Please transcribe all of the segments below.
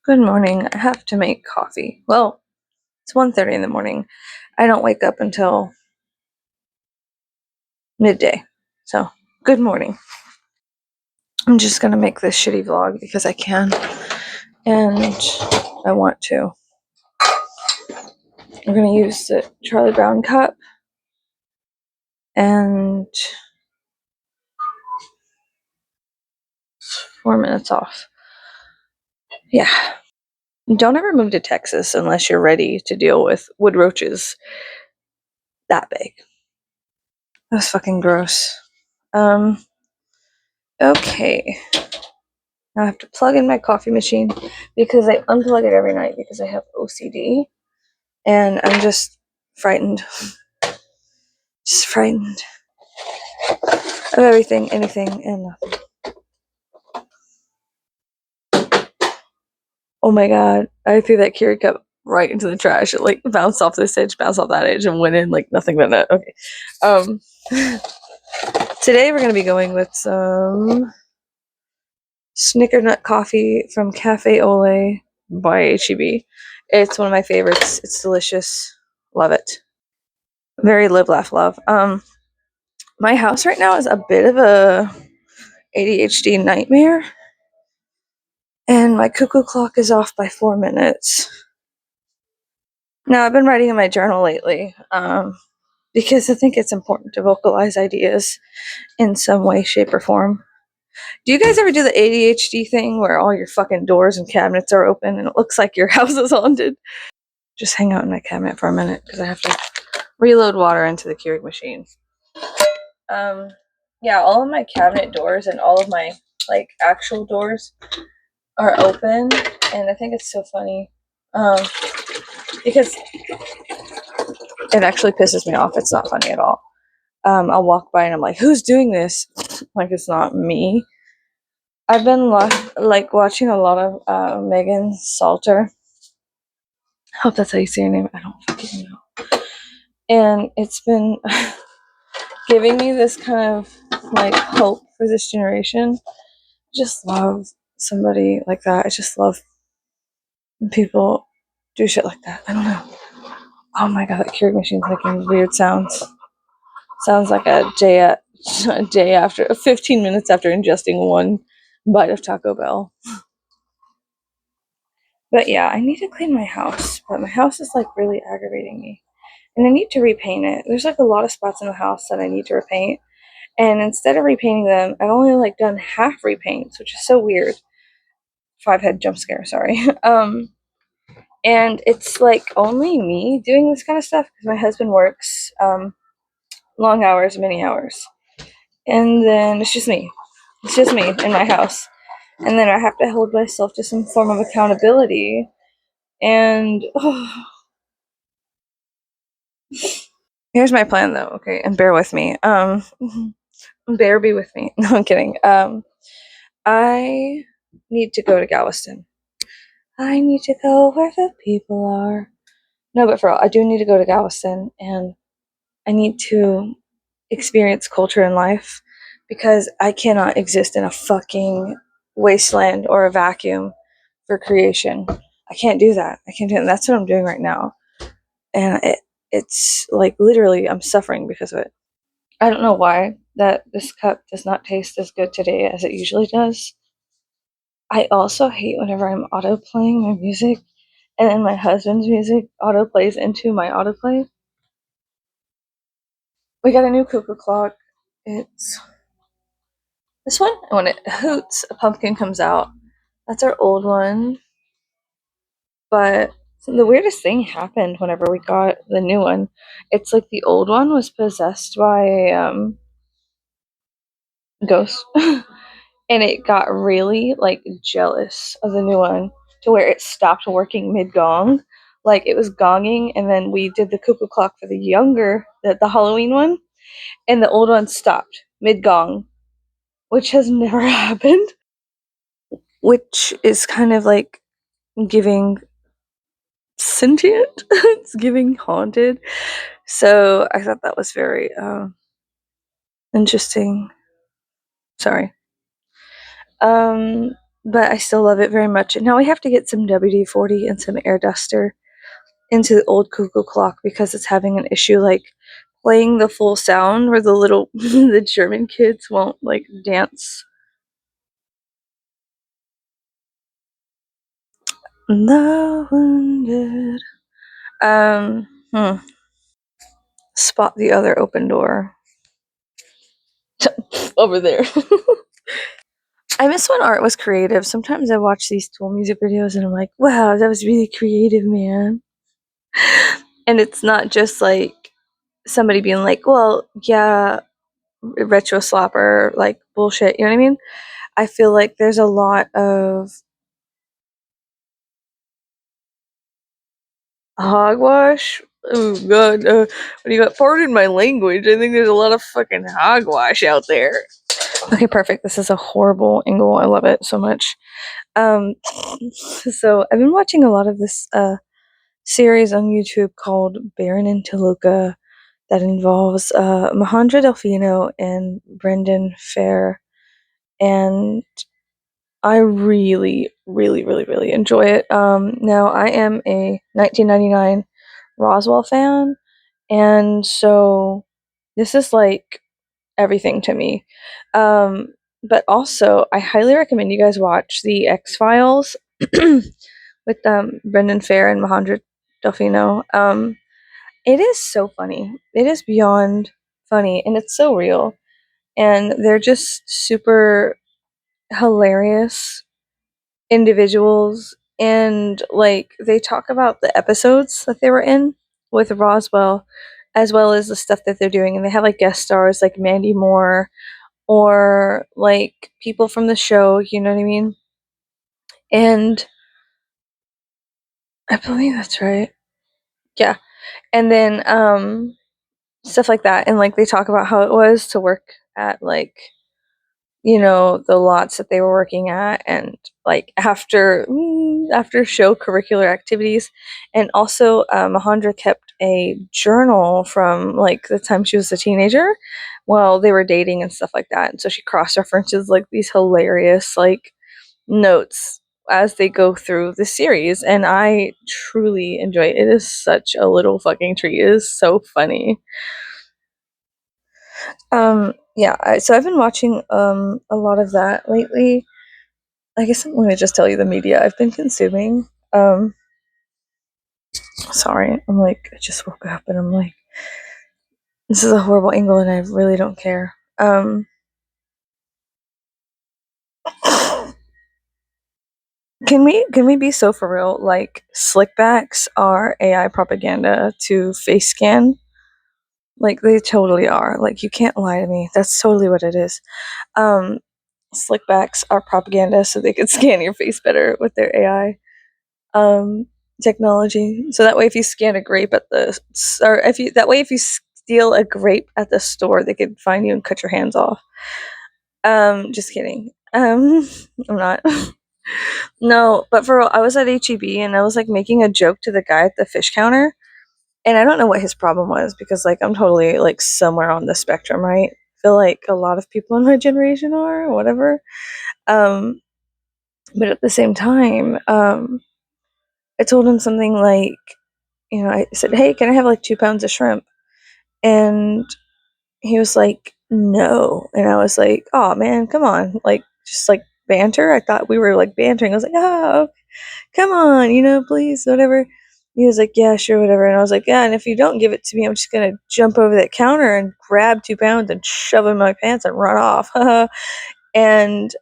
Good morning. I have to make coffee. Well, it's 1:30 in the morning. I don't wake up until midday. So, good morning. I'm just going to make this shitty vlog because I can and I want to. I'm going to use the Charlie Brown cup and 4 minutes off. Yeah. Don't ever move to Texas unless you're ready to deal with wood roaches that big. That was fucking gross. Okay. Now I have to plug in my coffee machine because I unplug it every night because I have OCD and I'm just frightened. Just frightened of everything, anything, and nothing. Oh my god, I threw that Keurig cup right into the trash. It like bounced off this edge, bounced off that edge, and went in like nothing but that. Okay. Today we're gonna be going with some Snickernut coffee from Cafe Ole by HEB. It's one of my favorites. It's delicious. Love it. Very live, laugh, love. My house right now is a bit of a ADHD nightmare, and my cuckoo clock is off by 4 minutes. Now, I've been writing in my journal lately because I think it's important to vocalize ideas in some way, shape, or form. Do you guys ever do the ADHD thing where all your fucking doors and cabinets are open and it looks like your house is haunted? Just hang out in my cabinet for a minute because I have to reload water into the Keurig machine. Yeah, all of my cabinet doors and all of my like actual doors are open, and I think it's so funny because it actually pisses me off. It's not funny at all. I'll walk by and I'm like, "Who's doing this?" Like it's not me. I've been like watching a lot of Megan Salter. I hope that's how you say her name. I don't fucking know. And it's been giving me this kind of like hope for this generation. I just love somebody like that. I just love when people do shit like that. I don't know. Oh my god, that Keurig machine's making weird sounds. Sounds like a day after, 15 minutes after ingesting one bite of Taco Bell. But yeah, I need to clean my house. But my house is like really aggravating me. And I need to repaint it. There's like a lot of spots in the house that I need to repaint. And instead of repainting them, I've only like done half repaints, which is so weird. 5 head jump scare, sorry. And it's like only me doing this kind of stuff because my husband works long hours, many hours. And then it's just me. It's just me in my house. And then I have to hold myself to some form of accountability. And here's my plan though, okay? And bear with me. Bear be with me. No, I'm kidding. I need to go to Galveston. I need to go where the people are. No, but for real, I do need to go to Galveston and I need to experience culture in life because I cannot exist in a fucking wasteland or a vacuum for creation. I can't do that. I can't do it. And that's what I'm doing right now. And it's like literally I'm suffering because of it. I don't know why that this cup does not taste as good today as it usually does. I also hate whenever I'm auto playing my music and then my husband's music auto plays into my autoplay. We got a new cuckoo clock. It's this one. And when it hoots, a pumpkin comes out. That's our old one. But the weirdest thing happened whenever we got the new one. It's like the old one was possessed by a ghost. And it got really like jealous of the new one to where it stopped working mid gong. Like it was gonging, and then we did the cuckoo clock for the Halloween one, and the old one stopped mid gong, which has never happened. Which is kind of like giving sentient. It's giving haunted. So I thought that was very interesting. Sorry. but I still love it very much. And now we have to get some WD-40 and some air duster into the old cuckoo clock because it's having an issue like playing the full sound where the little the German kids won't like dance. The wounded. Hmm. Spot the other open door. Over there. I miss when art was creative. Sometimes I watch these Tool music videos and I'm like, wow, that was really creative, man. And it's not just like somebody being like, well, yeah, retro slapper, like bullshit, you know what I mean? I feel like there's a lot of hogwash. Oh god, what do you got? Pardon my language. I think there's a lot of fucking hogwash out there. Okay, perfect. This is a horrible angle. I love it so much. So I've been watching a lot of this series on YouTube called Baron in Toluca that involves Mahandra Delfino and Brendan Fair, and I really, really, really, really enjoy it. Now I am a 1999 Roswell fan, and so this is like everything to me. Um, but also, I highly recommend you guys watch the X Files with Brendan Fair and Mahandra Delfino. It is so funny. It is beyond funny, and it's so real. And they're just super hilarious individuals. And like they talk about the episodes that they were in with Roswell, as well as the stuff that they're doing. And they have like guest stars like Mandy Moore or like people from the show, you know what I mean? And I believe that's right. Yeah. And then stuff like that. And like they talk about how it was to work at like, you know, the lots that they were working at, and like after show curricular activities. And also Mahandra kept a journal from like the time she was a teenager while they were dating and stuff like that. And so she cross references like these hilarious like notes as they go through the series, and I truly enjoy it. It is such a little fucking treat. It is so funny. Yeah, so I've been watching a lot of that lately. I guess I'm going to just tell you the media I've been consuming. Sorry, I'm like, I just woke up and I'm like, this is a horrible angle and I really don't care. Can we be so for real? Like, slickbacks are AI propaganda to face scan. Like, they totally are. Like, you can't lie to me. That's totally what it is. Um, Slickbacks are propaganda so they could scan your face better with their AI technology. So that way, if you scan a grape at the or if you that way if you steal a grape at the store, they could find you and cut your hands off. Just kidding. I'm not. No, but for real, I was at HEB and I was like making a joke to the guy at the fish counter, and I don't know what his problem was because like I'm totally like somewhere on the spectrum, right? I feel like a lot of people in my generation are, or whatever. Um, but at the same time, I told him something like, you know, I said, "Hey, can I have like 2 pounds of shrimp?" And he was like, "No," and I was like, "Oh man, come on!" Like just like banter. I thought we were like bantering. I was like, "Oh, come on, you know, please, whatever." He was like, "Yeah, sure, whatever." And I was like, "Yeah, and if you don't give it to me, I'm just gonna jump over that counter and grab 2 pounds and shove it in my pants and run off." And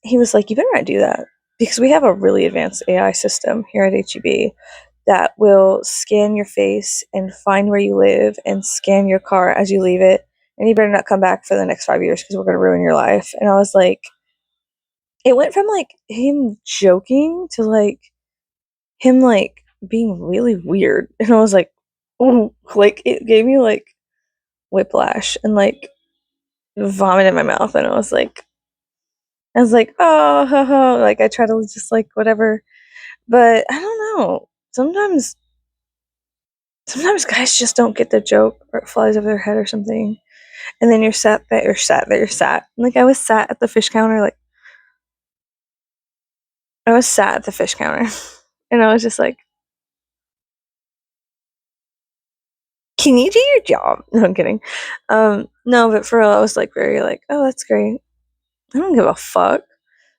he was like, "You better not do that because we have a really advanced AI system here at HEB that will scan your face and find where you live and scan your car as you leave it. And you better not come back for the next 5 years because we're going to ruin your life." And I was like, it went from like him joking to like him like being really weird. And I was like, oh, like it gave me like whiplash and like vomit in my mouth. And I was like, oh, ho, ho. Like I try to just like whatever. But I don't know. Sometimes guys just don't get the joke or it flies over their head or something. And then you're sat. Like I was sat at the fish counter like I was sat at the fish counter and I was just like, can you do your job? No, I'm kidding. No, but for real, I was like very like, oh, that's great. I don't give a fuck.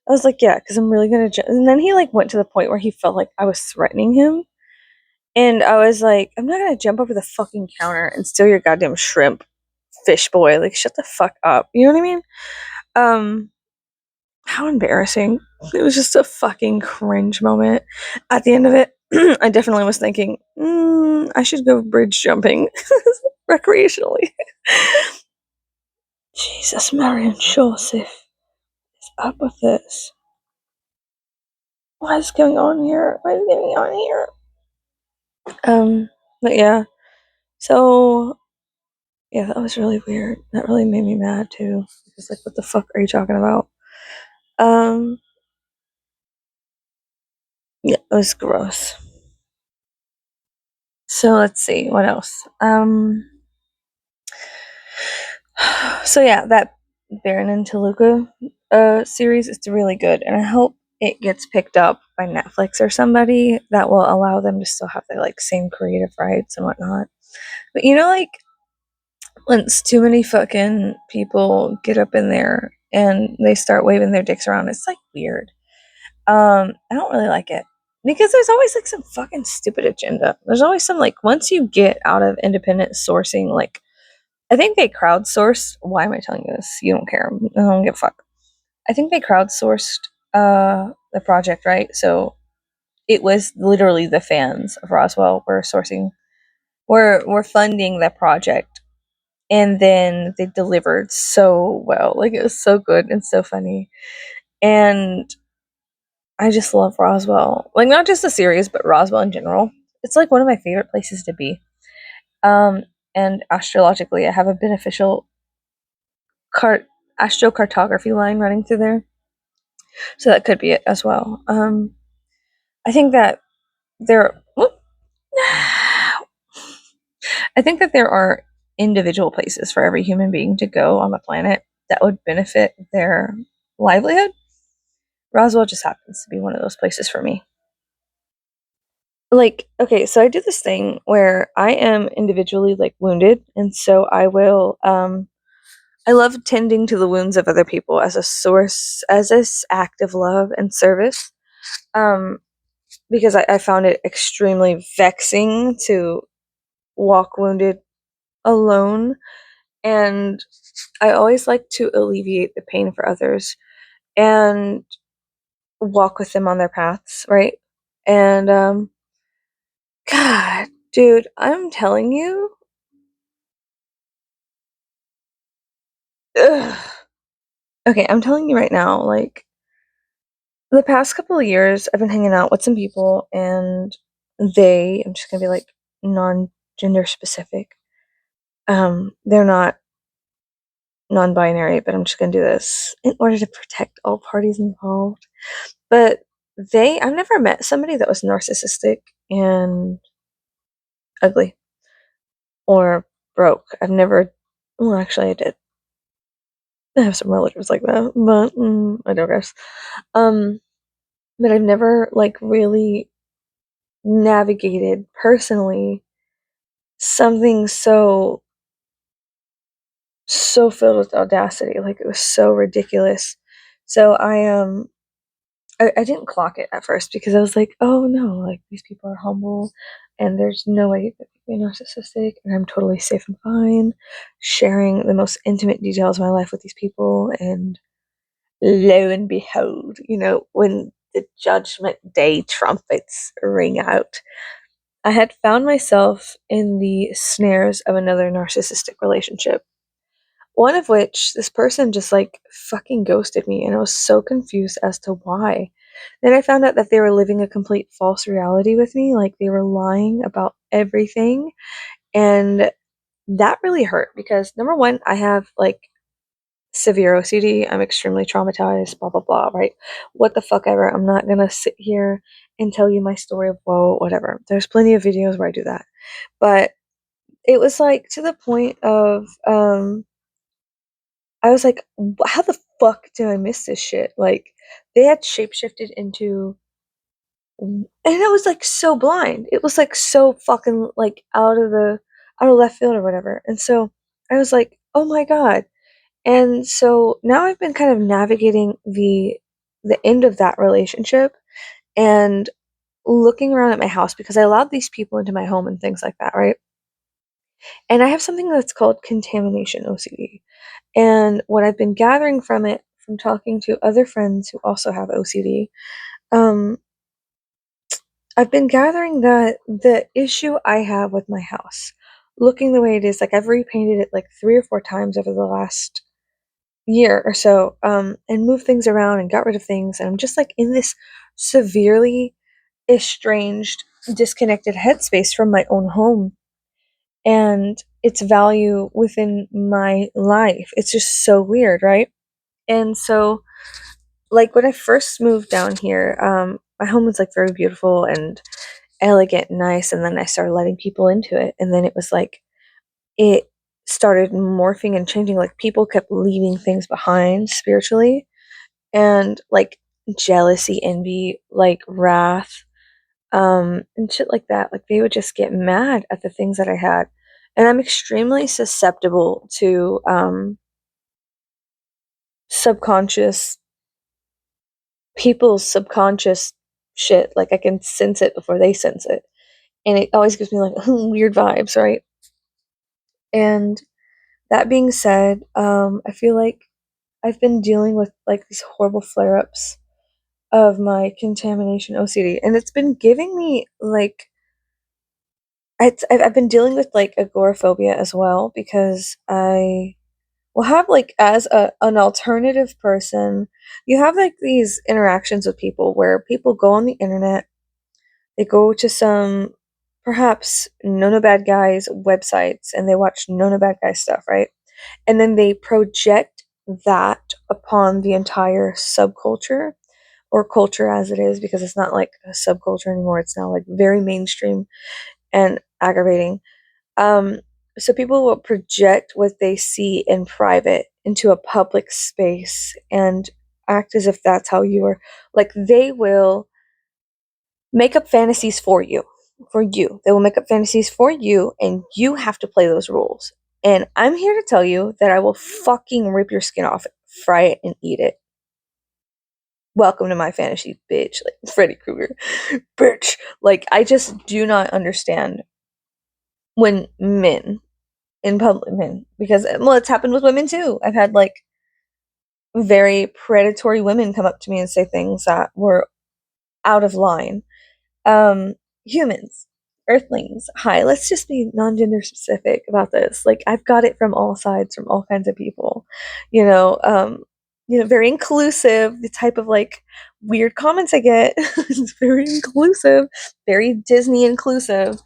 I was like, yeah, because I'm really gonna. And then he like went to the point where he felt like I was threatening him, and I was like, I'm not gonna jump over the fucking counter and steal your goddamn shrimp, fish boy. Like, shut the fuck up. You know what I mean? Um, how embarrassing. It was just a fucking cringe moment. At the end of it, I definitely was thinking, I should go bridge jumping recreationally. Jesus, Marion Joseph is up with this. What is going on here? What is going on here? But yeah. So yeah, that was really weird. That really made me mad too. Because like, what the fuck are you talking about? Um, yeah, it was gross. So let's see what else. So yeah, that Baron and Toluca series is really good, and I hope it gets picked up by Netflix or somebody that will allow them to still have their like same creative rights and whatnot. But you know, like once too many fucking people get up in there and they start waving their dicks around, it's like weird. I don't really like it because there's always like some fucking stupid agenda. There's always some like once you get out of independent sourcing, like I think they crowdsourced. Why am I telling you this? You don't care. I don't give a fuck. I think they crowdsourced the project, right? So it was literally the fans of Roswell were sourcing, were funding the project, and then they delivered so well. Like it was so good and so funny, and I just love Roswell. Like not just the series, but Roswell in general. It's like one of my favorite places to be. Um, and astrologically, I have a beneficial cart astrocartography line running through there, so that could be it as well. I think that there. I think that there are individual places for every human being to go on the planet that would benefit their livelihood. Roswell just happens to be one of those places for me. Like, okay, so I do this thing where I am individually like wounded, and so I love tending to the wounds of other people as a source, as this act of love and service. Um, because I found it extremely vexing to walk wounded alone, and I always like to alleviate the pain for others and walk with them on their paths, right? And God, dude, I'm telling you, ugh. Okay, I'm telling you right now, like the past couple of years, I've been hanging out with some people, and I'm just gonna be like non-gender specific. They're not non-binary, but I'm just gonna do this in order to protect all parties involved. But I've never met somebody that was narcissistic and ugly or broke. I've never, well, actually, I did. I have some relatives like that, but I digress. Um, but I've never like really navigated personally something so filled with audacity. Like it was so ridiculous. So I didn't clock it at first because I was like, oh no, like these people are humble and there's no way that they can be narcissistic and I'm totally safe and fine sharing the most intimate details of my life with these people. And lo and behold, when the judgment day trumpets ring out, I had found myself in the snares of another narcissistic relationship. One of which this person just like fucking ghosted me, and I was so confused as to why. Then I found out that they were living a complete false reality with me, like they were lying about everything, and that really hurt because number one, I have like severe OCD. I'm extremely traumatized, blah blah blah, right? What the fuck ever. I'm not gonna sit here and tell you my story of woe, whatever. There's plenty of videos where I do that. But it was like to the point of I was like, how the fuck did I miss this shit? Like, they had shapeshifted into, and I was like so blind. It was like so fucking like out of left field or whatever. And so I was like, oh my god. And so now I've been kind of navigating the end of that relationship and looking around at my house because I allowed these people into my home and things like that, right? And I have something that's called contamination OCD. And what I've been gathering from it, from talking to other friends who also have OCD, um, I've been gathering that the issue I have with my house, looking the way it is, like I've repainted it like 3 or 4 times over the last year or so, and moved things around and got rid of things. And I'm just like in this severely estranged, disconnected headspace from my own home and its value within my life. It's just so weird, right? And so, like when I first moved down here, my home was like very beautiful and elegant and nice, and then I started letting people into it, and then it was like it started morphing and changing. Like people kept leaving things behind spiritually, and like jealousy, envy, like wrath, and shit like that. Like they would just get mad at the things that I had, and I'm extremely susceptible to subconscious people's subconscious shit. Like I can sense it before they sense it, and it always gives me like weird vibes, right? And that being said, I feel like I've been dealing with like these horrible flare ups of my contamination OCD, and it's been giving me like I've been dealing with like agoraphobia as well because I will have like as an alternative person, you have like these interactions with people where people go on the internet, they go to some perhaps Nona Bad Guys websites and they watch Nona Bad Guy stuff, right? And then they project that upon the entire subculture or culture as it is, because it's not like a subculture anymore. It's now like very mainstream and aggravating. Um, so people will project what they see in private into a public space and act as if that's how you are. Like they will make up fantasies for you. For you. They will make up fantasies for you, and you have to play those rules. And I'm here to tell you that I will fucking rip your skin off, fry it, and eat it. Welcome to my fantasy, bitch. Like Freddy Krueger. Bitch. Like, I just do not understand when men in public, men, because, well, it's happened with women too. I've had like very predatory women come up to me and say things that were out of line. Um, Humans, earthlings, hi, let's just be non-gender specific about this. Like I've got it from all sides, from all kinds of people, you know, very inclusive, the type of like weird comments I get. It's very inclusive, very Disney inclusive.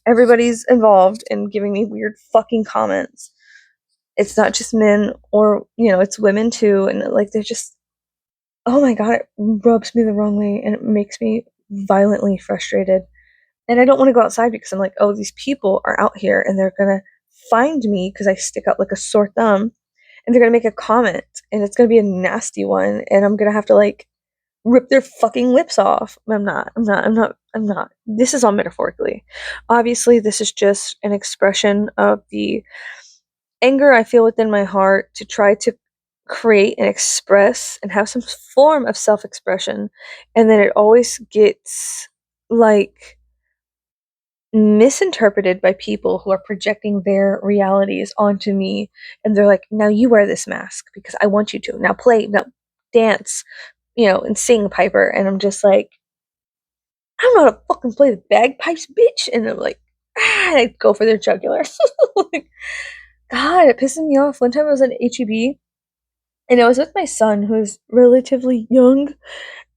Everybody's involved in giving me weird fucking comments. It's not just men, or it's women too, and like they're just, oh my god, it rubs me the wrong way and it makes me violently frustrated. And I don't want to go outside because I'm like, oh, these people are out here and they're gonna find me because I stick out like a sore thumb, and they're gonna make a comment and it's gonna be a nasty one, and I'm gonna have to like rip their fucking lips off. I'm not. This is all metaphorically. Obviously, this is just an expression of the anger I feel within my heart to try to create and express and have some form of self expression. And then it always gets like misinterpreted by people who are projecting their realities onto me, and they're like, now you wear this mask because I want you to, now play, now dance, and sing, Piper. And I'm just like, I don't know how to fucking play the bagpipes, bitch. And I'm like, I go for their jugular. Like, god, it pisses me off. One time I was at HEB and I was with my son who's relatively young,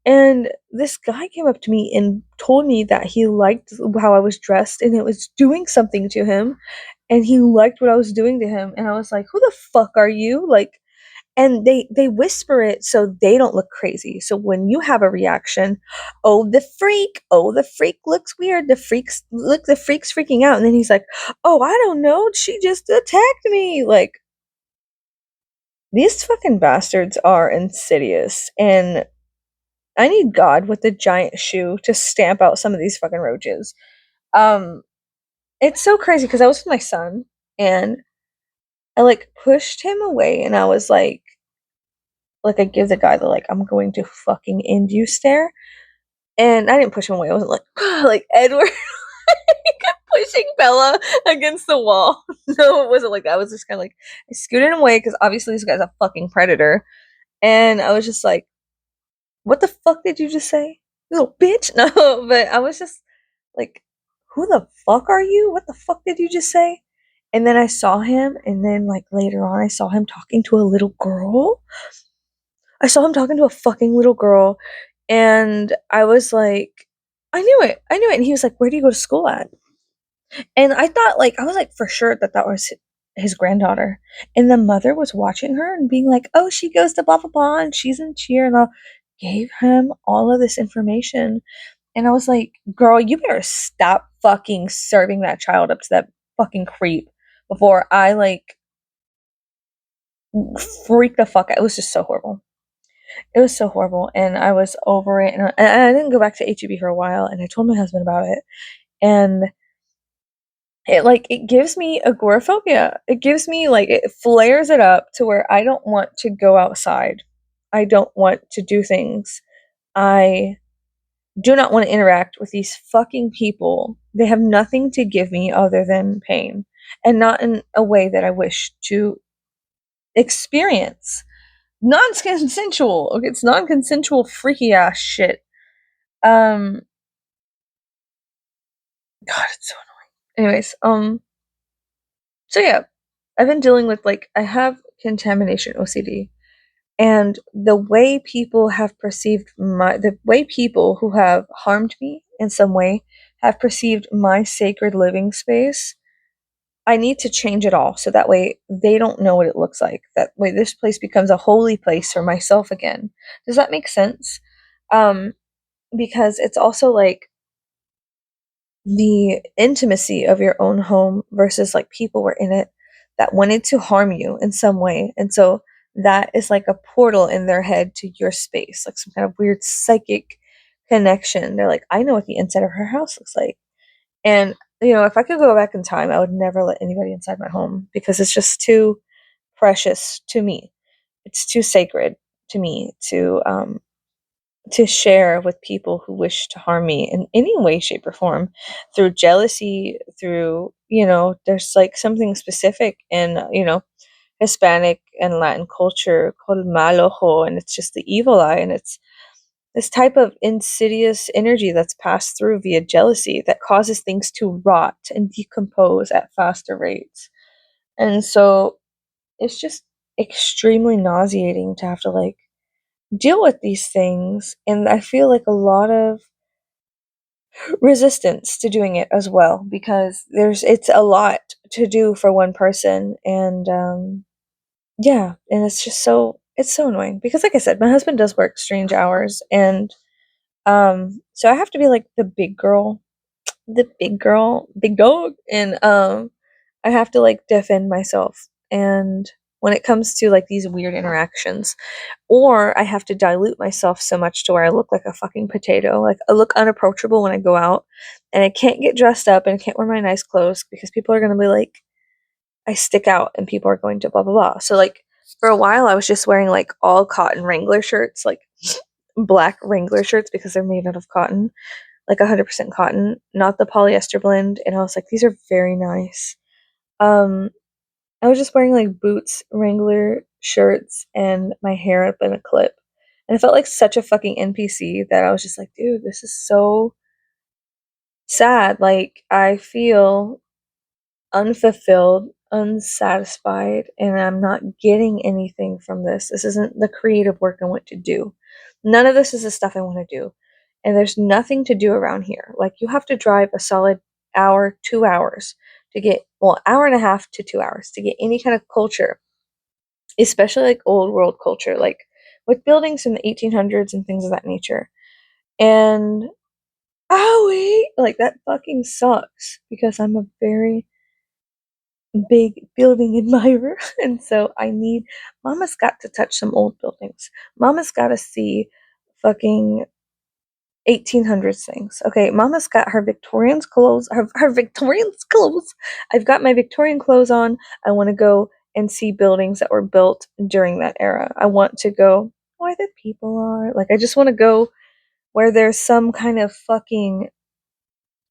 and this guy came up to me and told me that he liked how I was dressed and it was doing something to him, and he liked what I was doing to him. And I was like, who the fuck are you? Like, and they whisper it so they don't look crazy. So when you have a reaction, oh the freak looks weird, the freak's freaking out. And then he's like, oh, I don't know, she just attacked me. Like, These fucking bastards are insidious, and I need God with a giant shoe to stamp out some of these fucking roaches. Um, it's so crazy because I was with my son and I like pushed him away and I was like I give the guy the like I'm going to fucking end you stare. And I didn't push him away. I wasn't like like Edward pushing Bella against the wall. No, it wasn't like that. I was just kind of like I scooted him away because obviously this guy's a fucking predator. And I was just like, "What the fuck did you just say, you little bitch?" No, but I was just like, "Who the fuck are you? What the fuck did you just say?" And then I saw him, and then like later on, I saw him talking to a little girl. I saw him talking to a fucking little girl, and I was like, I knew it. And he was like, "Where do you go to school at?" And I thought, like, I was like, for sure that that was his granddaughter. And the mother was watching her and being like, "Oh, she goes to blah, blah, blah, and she's in cheer." And I gave him all of this information. And I was like, "Girl, you better stop fucking serving that child up to that fucking creep before I, like, freak the fuck out." It was just so horrible. It was so horrible. And I was over it. And I didn't go back to HEB for a while. And I told my husband about it. And it like it gives me agoraphobia. It gives me like it flares it up to where I don't want to go outside. I don't want to do things. I do not want to interact with these fucking people. They have nothing to give me other than pain, and not in a way that I wish to experience. Non-consensual. Okay, it's non-consensual freaky ass shit. Um God, it's so annoying. Anyways, so yeah, I've been dealing with like I have contamination OCD, and the way people have perceived the way people who have harmed me in some way have perceived my sacred living space. I need to change it all so that way they don't know what it looks like. That way this place becomes a holy place for myself again. Does that make sense? Um, because it's also like the intimacy of your own home versus like people were in it that wanted to harm you in some way. And so that is like a portal in their head to your space, like some kind of weird psychic connection. They're like, I know what the inside of her house looks like. And, you know, if I could go back in time, I would never let anybody inside my home because it's just too precious to me. It's too sacred to me to share with people who wish to harm me in any way, shape, or form through jealousy, through, you know, there's like something specific in, you know, Hispanic and Latin culture called mal ojo, and it's just the evil eye, and it's this type of insidious energy that's passed through via jealousy that causes things to rot and decompose at faster rates. And so it's just extremely nauseating to have to like deal with these things. And I feel like a lot of resistance to doing it as well because it's a lot to do for one person. And yeah, and it's just it's so annoying because like I said, my husband does work strange hours, and so I have to be like the big girl, big dog, and I have to like defend myself. And when it comes to like these weird interactions, or I have to dilute myself so much to where I look like a fucking potato. Like I look unapproachable when I go out, and I can't get dressed up and I can't wear my nice clothes because people are gonna be like, I stick out, and people are going to blah blah blah. So like for a while, I was just wearing like all cotton Wrangler shirts, like black Wrangler shirts because they're made out of cotton, like 100% cotton, not the polyester blend. And I was like, these are very nice. Um, I was just wearing like boots, Wrangler shirts, and my hair up in a clip. And I felt like such a fucking NPC that I was just like, dude, this is so sad. Like, I feel unfulfilled, unsatisfied, and I'm not getting anything from this. This isn't the creative work I want to do. None of this is the stuff I want to do. And there's nothing to do around here. Like, you have to drive a solid hour, 2 hours to get, well, hour and a half to 2 hours to get any kind of culture, especially like old world culture, like with buildings in the 1800s and things of that nature. And oh wait, like that fucking sucks because I'm a very big building admirer. And so Mama's got to touch some old buildings. Mama's got to see fucking 1800s things. Okay, Mama's got her Victorian clothes, her Victorian clothes. I've got my Victorian clothes on. I want to go and see buildings that were built during that era. I want to go where the people are. Like, I just want to go where there's some kind of fucking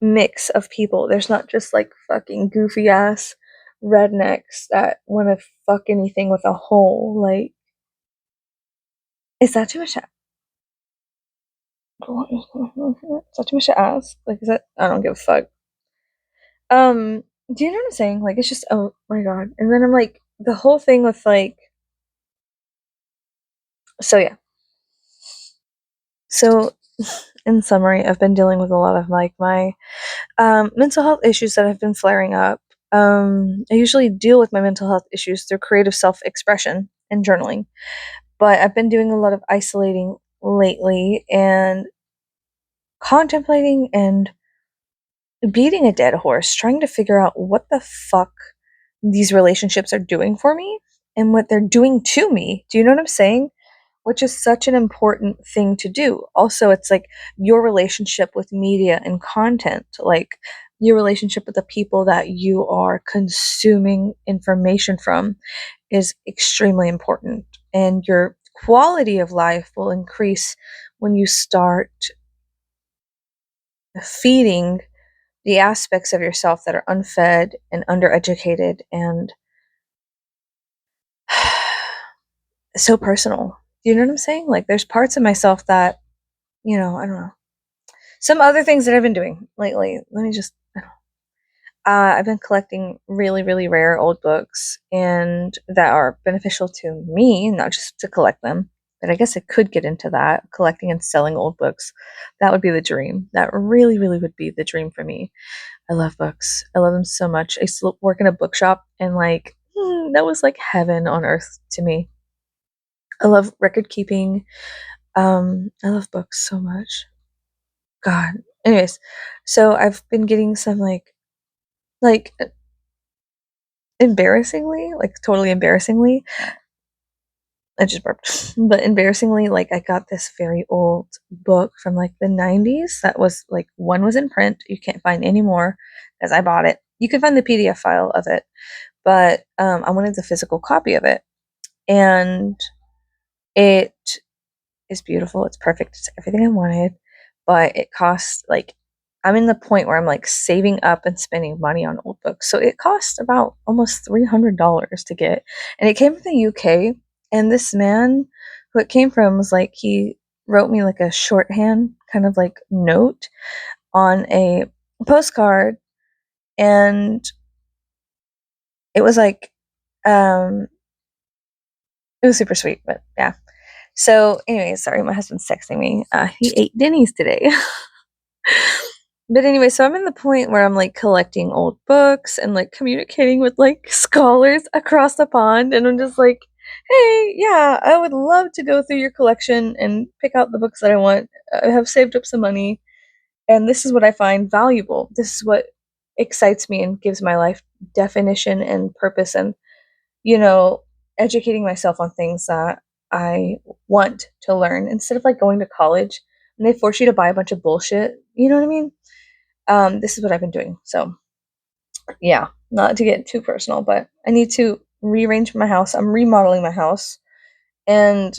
mix of people. There's not just like fucking goofy ass rednecks that want to fuck anything with a hole. Like, is that too much? Is that too much to ask? Like, is that? I don't give a fuck. Do you know what I'm saying? Like, it's just, oh my god. And then I'm like, the whole thing with like, so yeah. So, in summary, I've been dealing with a lot of like my mental health issues that have been flaring up. I usually deal with my mental health issues through creative self expression and journaling, but I've been doing a lot of isolating lately and contemplating and beating a dead horse, trying to figure out what the fuck these relationships are doing for me and what they're doing to me. Do you know what I'm saying? Which is such an important thing to do. Also, it's like your relationship with media and content, like your relationship with the people that you are consuming information from is extremely important. And your quality of life will increase when you start feeding the aspects of yourself that are unfed and undereducated and so personal. Do you know what I'm saying? Like, there's parts of myself that, I don't know. Some other things that I've been doing lately. Let me just. I've been collecting really, really rare old books, and that are beneficial to me, not just to collect them. But I guess I could get into that, collecting and selling old books. That would be the dream. That really, really would be the dream for me. I love books. I love them so much. I used to work in a bookshop, and like, that was like heaven on earth to me. I love record keeping. I love books so much. God. Anyways, so I've been getting some like embarrassingly, like totally embarrassingly, I just burped. But embarrassingly, like I got this very old book from like the 90s that was like one was in print. You can't find any more as I bought it. You can find the PDF file of it, but I wanted the physical copy of it. And it is beautiful. It's perfect. It's everything I wanted, but it costs like I'm in the point where I'm like saving up and spending money on old books. So it cost about almost $300 to get, and it came from the UK. And this man who it came from was like he wrote me like a shorthand kind of like note on a postcard, and it was like it was super sweet. But yeah. So, anyway, sorry, my husband's texting me. He ate Denny's today. But anyway, so I'm in the point where I'm like collecting old books and like communicating with like scholars across the pond. And I'm just like, hey, yeah, I would love to go through your collection and pick out the books that I want. I have saved up some money, and this is what I find valuable. This is what excites me and gives my life definition and purpose, and, you know, educating myself on things that I want to learn instead of like going to college and they force you to buy a bunch of bullshit. You know what I mean? This is what I've been doing. So, yeah, not to get too personal, but I need to rearrange my house. I'm remodeling my house and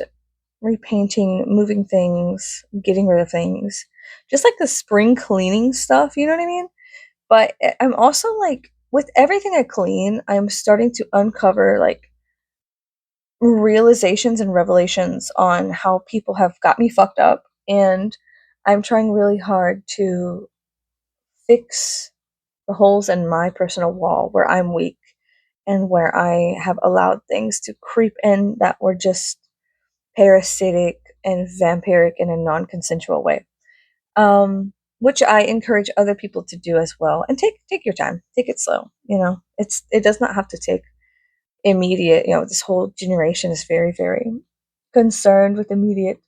repainting, moving things, getting rid of things. Just like the spring cleaning stuff, you know what I mean? But I'm also like, with everything I clean, I'm starting to uncover like realizations and revelations on how people have got me fucked up. And I'm trying really hard to fix the holes in my personal wall where I'm weak and where I have allowed things to creep in that were just parasitic and vampiric in a non consensual way. Which I encourage other people to do as well. And take your time, take it slow. It does not have to take immediate. This whole generation is very, very concerned with immediate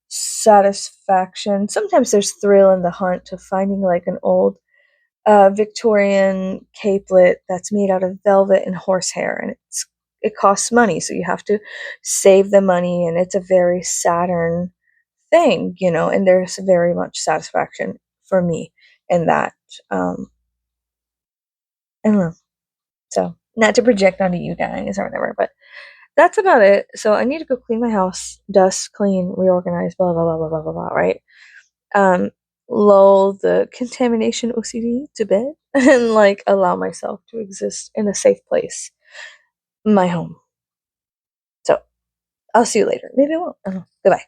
satisfaction. Sometimes there's thrill in the hunt of finding like an old Victorian capelet that's made out of velvet and horsehair, and it costs money, so you have to save the money, and it's a very Saturn thing, and there's very much satisfaction for me in that. I don't know. So, not to project onto you guys or whatever, but that's about it. So I need to go clean my house, dust, clean, reorganize, blah blah blah blah blah blah blah. Right? Um, lull the contamination OCD to bed, and like allow myself to exist in a safe place, my home. So I'll see you later. Maybe I won't. I don't know. Goodbye.